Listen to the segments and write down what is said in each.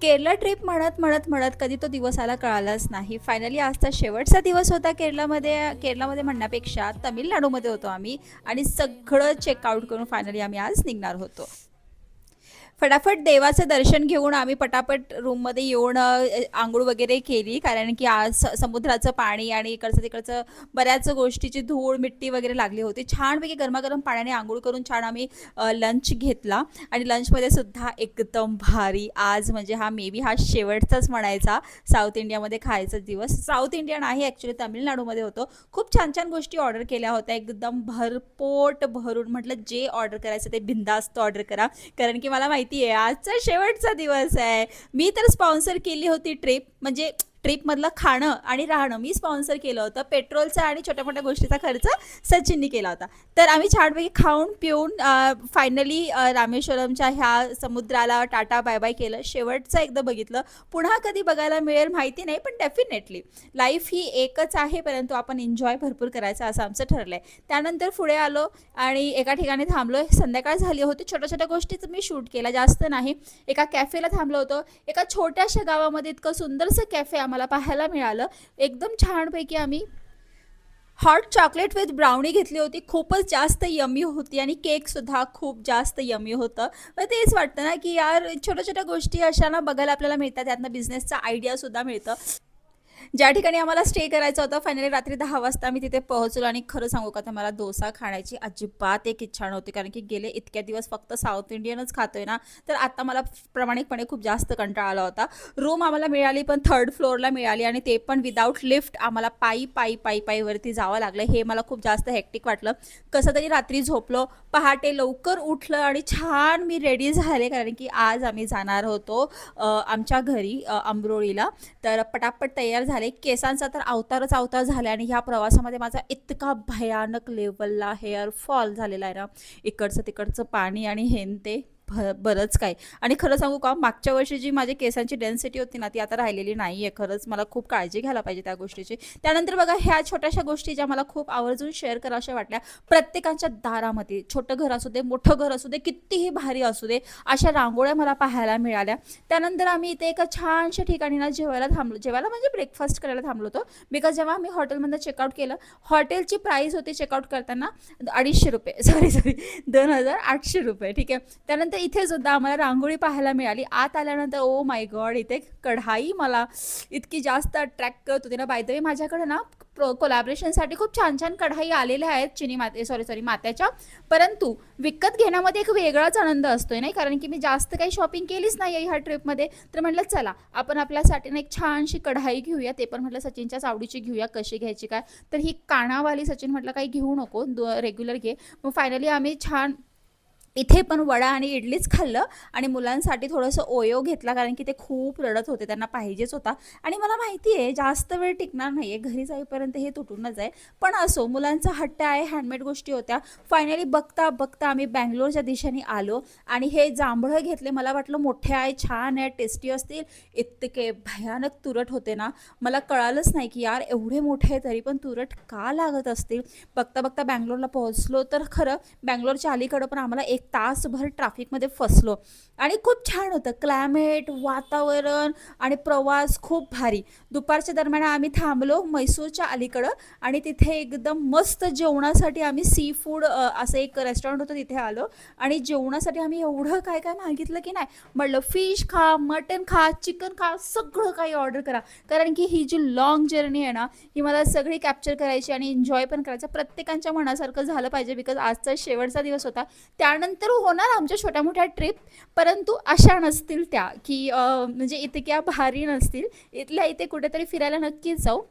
Kerala trip म्हणत म्हणत म्हणत कधी तो दिवस आला कळालाच नाही. फायनली आजचा शेवटचा दिवस होता केरलामध्ये म्हणण्यापेक्षा तमिळनाडूमध्ये होतो आम्ही आणि सगळं चेकआउट करून फायनली आम्ही आज निघणार होतो. फटाफट देवाचं दर्शन घेऊन आम्ही पटापट रूममध्ये येऊन आंघोळ वगैरे केली, कारण की आज समुद्राचं पाणी आणि इकडचं तिकडचं बऱ्याच गोष्टीची धूळ मिट्टी वगैरे लागली होती. छानपैकी गरमागरम पाण्याने आंघोळ करून छान आम्ही लंच घेतला आणि लंचमध्ये सुद्धा एकदम भारी. आज म्हणजे हा शेवटचाच म्हणायचा साऊथ इंडियामध्ये खायचा दिवस. साऊथ इंडिया नाही, ॲक्च्युली तामिळनाडूमध्ये होतो. खूप छान छान गोष्टी ऑर्डर केल्या होत्या, एकदम भरपोट भरून. म्हटलं जे ऑर्डर करायचं ते बिंदास्त ऑर्डर करा, कारण की मला माहिती आहे आजचा शेवटचा दिवस आहे. मी तर स्पॉन्सर केली होती ट्रिप, म्हणजे ट्रिपमधलं खाणं आणि राहणं मी स्पॉन्सर केलं होतं. पेट्रोलचा आणि छोट्या मोठ्या गोष्टीचा खर्च सचिननी केला होता. तर आम्ही छानपैकी खाऊन पिऊन फायनली रामेश्वरमच्या ह्या समुद्राला टाटा बाय बाय केलं. शेवटचं एकदा बघितलं, पुन्हा कधी बघायला मिळेल माहिती नाही, पण डेफिनेटली लाईफ ही एकच आहे, परंतु आपण एन्जॉय भरपूर करायचं असं आमचं ठरलं आहे. त्यानंतर पुढे आलो आणि एका ठिकाणी थांबलो. संध्याकाळ झाली होती. छोट्या छोट्या गोष्टीच मी शूट केला, जास्त नाही. एका कॅफेला थांबलो होतो. एका छोट्याशा गावामध्ये इतकं सुंदरसं कॅफे आम्हाला पाहायला मिळालं. एकदम छानपैकी आम्ही हॉट चॉकलेट विथ ब्राउनी घेतली होती. खूपच जास्त यमी होती आणि केकसुद्धा खूप जास्त यमी होतं. मग तेच वाटतं ना की यार छोट्या छोट्या गोष्टी अशा ना बघायला आपल्याला मिळतात, त्यातनं बिझनेसचा आयडियासुद्धा मिळतं. ज्या ठिकाणी आम्हाला स्टे करायचं होतं फायनली रात्री 10 वाजता आम्ही तिथे पोहोचलो. आणि खरं सांगू का, तर मला डोसा खाण्याची अजिबात एक इच्छा नव्हती, कारण की गेले इतक्या दिवस फक्त साऊथ इंडियनच खातोय ना, तर आता मला प्रामाणिकपणे खूप जास्त कंटाळा आला होता. रूम आम्हाला मिळाली, पण 3rd फ्लोअरला मिळाली आणि ते पण विदाऊट लिफ्ट. आम्हाला पायी पायी पायी पायीवरती जावं लागलं. हे मला खूप जास्त हेक्टिक वाटलं. कसं तरी रात्री झोपलो, पहाटे लवकर उठलं आणि छान मी रेडी झाले, कारण की आज आम्ही जाणार होतो आमच्या घरी आंबरोळीला. तर पटापट तयार झाले. केसांचा तर अवतारच अवतार झाला आणि ह्या प्रवासामध्ये माझा इतका भयानक लेवलला हेअर फॉल झालेला आहे ना, इकडचं तिकडचं पाणी आणि हेन ते बरंच काय. आणि खरं सांगू का, मागच्या वर्षी जी माझी केसांची डेन्सिटी होती ना, ती आता राहिलेली नाही आहे. खरंच मला खूप काळजी घ्यायला पाहिजे त्या गोष्टीची. त्यानंतर बघा, ह्या छोट्याशा गोष्टी ज्या मला खूप आवर्जून शेअर कराव्याशा वाटल्या. प्रत्येकाच्या दारामध्ये, छोटं घर असू दे मोठं घर असू दे कितीही भारी असू दे, अशा रांगोळ्या मला पाहायला मिळाल्या. त्यानंतर आम्ही इथे एका छानशा ठिकाणी ना जेवायला म्हणजे ब्रेकफास्ट करायला थांबलो होतो. बिकॉज जेव्हा आम्ही हॉटेलमधनं चेकआउट केलं, हॉटेलची प्राईस होती चेकआउट करताना 250 रुपये, सॉरी 2800 रुपये, ठीक आहे. त्यानंतर इथे सुद्धा आम्हाला रांगोळी पाहायला मिळाली. आत आल्यानंतर ओ माय गॉड, इथे कढाई मला इतकी जास्त अट्रॅक्ट करत होती ना. बाय द वे, माझ्याकडे ना कोलॅबरेशनसाठी खूप छान छान कढाई आलेल्या आहेत मात्याच्या. परंतु विकत घेण्यामध्ये एक वेगळाच आनंद असतोय नाही, कारण की मी जास्त काही शॉपिंग केलीच नाही आहे ह्या ट्रिपमध्ये. तर म्हटलं चला आपण आपल्यासाठी ना एक छानशी कढाई घेऊया. ते पण म्हटलं सचिनच्याच आवडीची घेऊया. कशी घ्यायची काय, तर ही कानावाली. सचिन म्हटलं काही घेऊ नको, रेग्युलर घे. मग फायनली आम्ही छान इथे पण वडा आणि इडलीच खाल्लं आणि मुलांसाठी थोडंसं ओयो घेतला, कारण की ते खूप रडत होते, त्यांना पाहिजेच होता. आणि मला माहिती आहे जास्त वेळ टिकणार नाही आहे, घरी जाईपर्यंत हे तुटूनच आहे. पण असो, मुलांचा हट्ट आहे, हँडमेड गोष्टी होत्या. फायनली बघता बघता आम्ही बँगलोरच्या दिशेने आलो आणि हे जांभळं घेतले. मला वाटलं मोठे आहे, छान आहे, टेस्टी असतील. इतके भयानक तुरट होते ना, मला कळालंच नाही की यार एवढे मोठे तरी पण तुरट का लागत असतील. बघता बघता बँगलोरला पोहोचलो. तर खरं बँगलोरच्या अलीकडं पण आम्हाला एक तासभर ट्रॅफिकमध्ये फसलो. आणि खूप छान होतं क्लायमेट, वातावरण आणि प्रवास खूप भारी. दुपारच्या दरम्यान आम्ही थांबलो म्हैसूरच्या अलीकडं आणि तिथे एकदम मस्त जेवणासाठी आम्ही सी फूड असं एक रेस्टॉरंट होतं, तिथे आलो. आणि जेवणासाठी आम्ही एवढं काय काय मागितलं की नाही, म्हटलं फिश खा, मटन खा, चिकन खा, सगळं काही ऑर्डर करा, कारण की ही जी लाँग जर्नी आहे ना, ही मला सगळी कॅप्चर करायची आणि एन्जॉय पण करायचं. प्रत्येकाच्या मनासारखं झालं पाहिजे, बिकॉज आजचा शेवटचा दिवस होता. त्यानंतर होणार आमच्या छोट्या मोठ्या ट्रिप, परंतु अशा नसतील त्या की म्हणजे इतक्या भारी नसतील. इथल्या इथे कुठेतरी फिरायला नक्कीच जाऊ.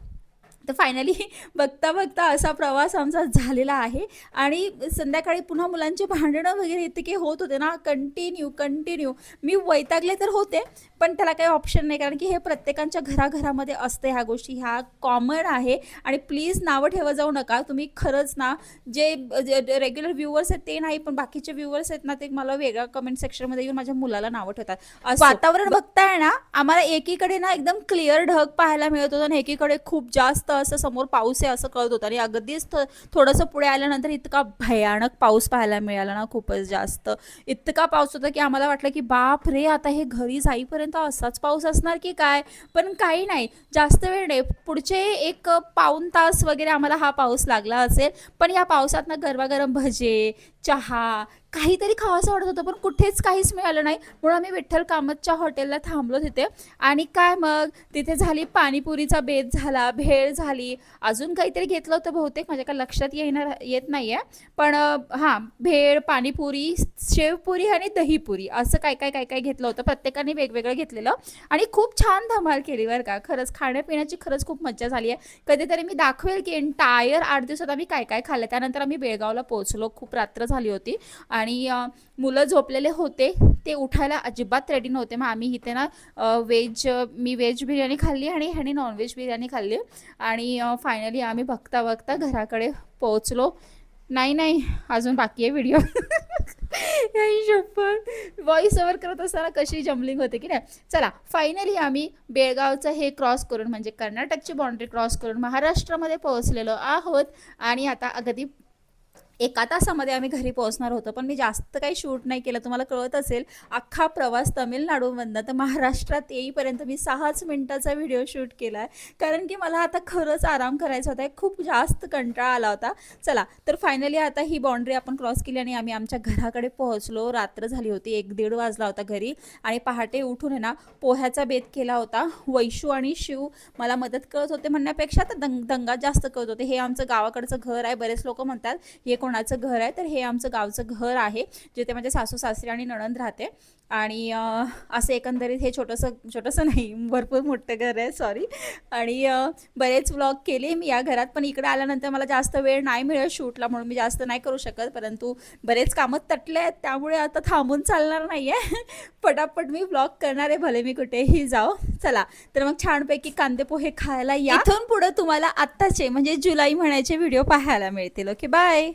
तर फायनली बघता बघता असा प्रवास आमचा झालेला आहे. आणि संध्याकाळी पुन्हा मुलांचे भांडणं वगैरे इतके होत होते ना, कंटिन्यू मी वैतागले तर होते, पण त्याला काही ऑप्शन नाही, कारण की हे प्रत्येकाच्या घराघरामध्ये असते. ह्या गोष्टी ह्या कॉमन आहे. आणि प्लीज नावं ठेवत जाऊ नका तुम्ही. खरंच ना, जे रेग्युलर व्ह्यूअर्स आहेत ते नाही, पण बाकीचे व्ह्यूअर्स आहेत ना, ते मला वेगळ्या कमेंट सेक्शनमध्ये येऊन माझ्या मुलाला नावं ठेवतात. वातावरण बघताय ना, आम्हाला एकीकडे ना एकदम क्लिअर ढग पाहायला मिळत होतं आणि एकीकडे खूप जास्त असं समोर पाऊस आहे असं कळत होतं आणि अगदीच थोडंसं पुढे आल्यानंतर इतका भयानक पाऊस पाहायला मिळाला ना, खूपच जास्त. इतका पाऊस होता की आम्हाला वाटलं की बाप रे, आता हे घरी जाईपर्यंत असाच पाऊस असणार की काय. पण काही नाही, जास्त वेळ नाही, पुढचे एक पाऊण तास वगैरे आम्हाला हा पाऊस लागला असेल. पण या पावसात ना गरमागरम भजे, चहा, काहीतरी खावंसं वाटत होतं पण कुठेच काहीच मिळालं नाही. म्हणून आम्ही विठ्ठल कामतच्या हॉटेलला थांबलो तिथे. आणि काय मग तिथे झाली पाणीपुरीचा बेत झाला, भेळ झाली, अजून काहीतरी घेतलं होतं बहुतेक, माझ्या काय लक्षात येत नाहीये. पण हां, भेळ, पाणीपुरी, शेवपुरी आणि दहीपुरी असं काय काय काय काय घेतलं होतं. प्रत्येकाने वेगवेगळं घेतलेलं आणि खूप छान धमाल केली बरं का. खरंच खाण्यापिण्याची खरंच खूप मज्जा झाली आहे. कधीतरी मी दाखवेल की एंटायर 8 दिवसात आम्ही काय काय खाल्लं. त्यानंतर आम्ही बेळगावला पोहोचलो, खूप रात्र झाली होती आणि मुलं झोपलेले होते, ते उठायला अजिबात रेडी नव्हते. मग आम्ही इथे ना मी व्हेज बिर्याणी खाल्ली आणि ह्याने नॉनव्हेज बिर्याणी खाल्ली आणि फायनली आम्ही बघता बघता घराकडे पोहोचलो. नाही नाही, अजून बाकी आहे व्हिडिओ. शपथ, व्हॉइस ओव्हर करत असताना कशी जमलिंग होते की नाही. चला, फायनली आम्ही बेळगावचं हे क्रॉस करून म्हणजे कर्नाटकची बाउंड्री क्रॉस करून महाराष्ट्रामध्ये पोहोचलेलो आहोत. आणि आता अगदी एका तासामध्ये आम्ही घरी पोहोचणार होतो. पण मी जास्त काही शूट नाही केलं, तुम्हाला कळत असेल. अख्खा प्रवास तमिळनाडूमधनं तर महाराष्ट्रात येईपर्यंत मी 6च मिनिटाचा व्हिडिओ शूट केला आहे. कारण की मला आता खरंच आराम करायचा होता, खूप जास्त कंटाळा आला होता. चला, तर फायनली आता ही बाउंड्री आपण क्रॉस केली आणि आम्ही आमच्या घराकडे पोहोचलो. रात्र झाली होती, 1-1:30 वाजला होता घरी. आणि पहाटे उठून आहे ना पोह्याचा बेत केला होता. वैशू आणि शिव मला मदत करत होते म्हणण्यापेक्षा तर दंगा जास्त करत होते. हे आमचं गावाकडचं घर आहे, बरेच लोक म्हणतात हे कोणाचं घर आहे, तर हे आमचं गावचं घर आहे, जिथे माझे सासू सासरे आणि नणंद राहते. आणि असं एकंदरीत हे छोटंसं नाही, भरपूर मोठं घर आहे, सॉरी. आणि बरेच व्लॉग केले मी या घरात, पण इकडे आल्यानंतर मला जास्त वेळ नाही मिळत शूटला, म्हणून मी जास्त नाही करू शकत. परंतु बरेच कामं तटले आहेत, त्यामुळे आता थांबून चालणार नाही आहे. पटापट मी व्लॉग करणार आहे, भले मी कुठेही जाऊ. चला, तर मग छानपैकी कांदे पोहे खायला या. इथून पुढे तुम्हाला आत्ताचे म्हणजे जुलै महिन्याचे व्हिडिओ पाहायला मिळतील. Okay, bye.